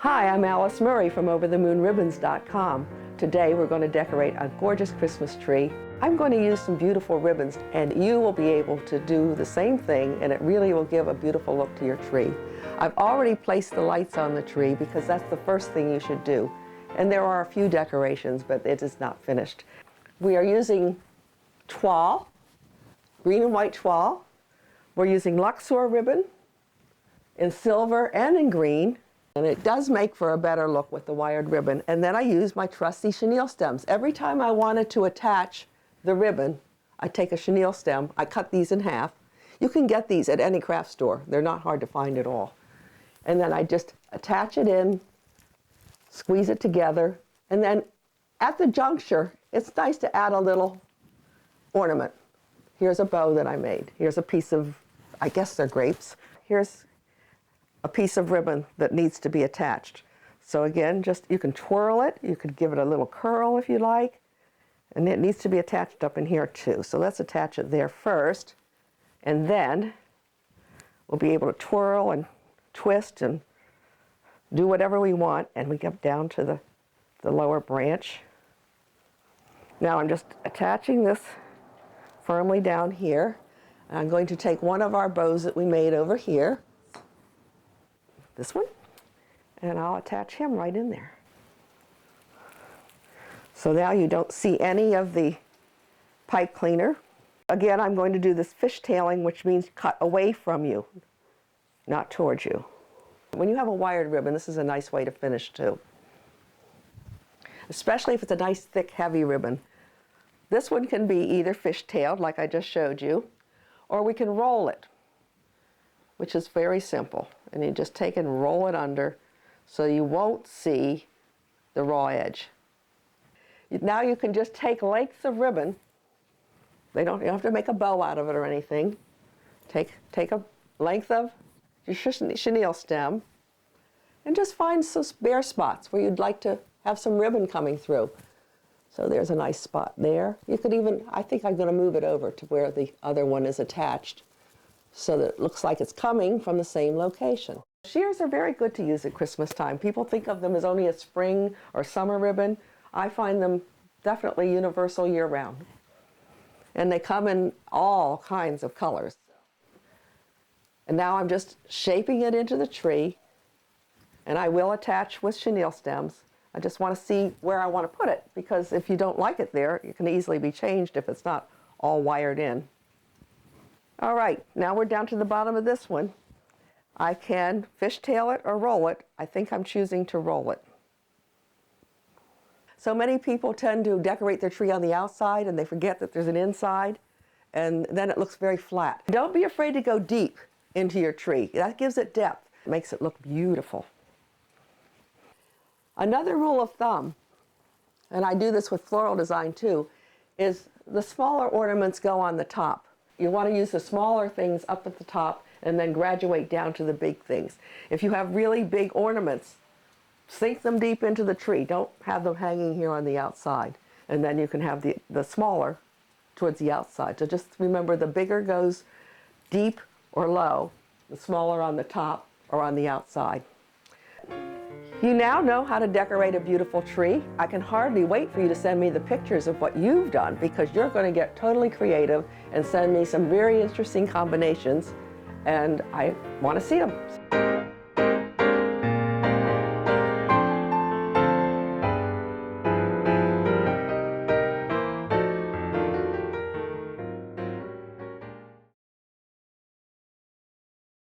Hi, I'm Alice Murray from OverTheMoonRibbons.com. Today we're going to decorate a gorgeous Christmas tree. I'm going to use some beautiful ribbons, and you will be able to do the same thing, and it really will give a beautiful look to your tree. I've already placed the lights on the tree because that's the first thing you should do. And there are a few decorations, but it is not finished. We are using toile, green and white toile. We're using Luxor ribbon in silver and in green. And it does make for a better look with the wired ribbon. And then I use my trusty chenille stems. Every time I wanted to attach the ribbon, I take a chenille stem, I cut these in half. You can get these at any craft store. They're not hard to find at all. And then I just attach it in, squeeze it together, and then at the juncture, it's nice to add a little ornament. Here's a bow that I made. Here's a piece of, I guess they're grapes. Here's a piece of ribbon that needs to be attached. So again, just you can twirl it, you could give it a little curl if you like, and it needs to be attached up in here too. So let's attach it there first, and then we'll be able to twirl and twist and do whatever we want, and we get down to the lower branch. Now I'm just attaching this firmly down here. And I'm going to take one of our bows that we made over here, this one, and I'll attach him right in there. So now you don't see any of the pipe cleaner. Again, I'm going to do this fishtailing, which means cut away from you, not towards you. When you have a wired ribbon, this is a nice way to finish too, especially if it's a nice, thick, heavy ribbon. This one can be either fishtailed, like I just showed you, or we can roll it, which is very simple. And you just take and roll it under so you won't see the raw edge. Now you can just take lengths of ribbon. You don't have to make a bow out of it or anything. Take a length of your chenille stem and just find some bare spots where you'd like to have some ribbon coming through. So there's a nice spot there. You could even, I think I'm going to move it over to where the other one is attached, so that it looks like it's coming from the same location. Shears are very good to use at Christmas time. People think of them as only a spring or summer ribbon. I find them definitely universal year-round. And they come in all kinds of colors. And now I'm just shaping it into the tree, and I will attach with chenille stems. I just want to see where I want to put it, because if you don't like it there, it can easily be changed if it's not all wired in. All right, now we're down to the bottom of this one. I can fishtail it or roll it. I think I'm choosing to roll it. So many people tend to decorate their tree on the outside and they forget that there's an inside, and then it looks very flat. Don't be afraid to go deep into your tree. That gives it depth. It makes it look beautiful. Another rule of thumb, and I do this with floral design too, is the smaller ornaments go on the top. You want to use the smaller things up at the top and then graduate down to the big things. If you have really big ornaments, sink them deep into the tree. Don't have them hanging here on the outside. And then you can have the smaller towards the outside. So just remember, the bigger goes deep or low, the smaller on the top or on the outside. You now know how to decorate a beautiful tree. I can hardly wait for you to send me the pictures of what you've done, because you're going to get totally creative and send me some very interesting combinations, and I want to see them.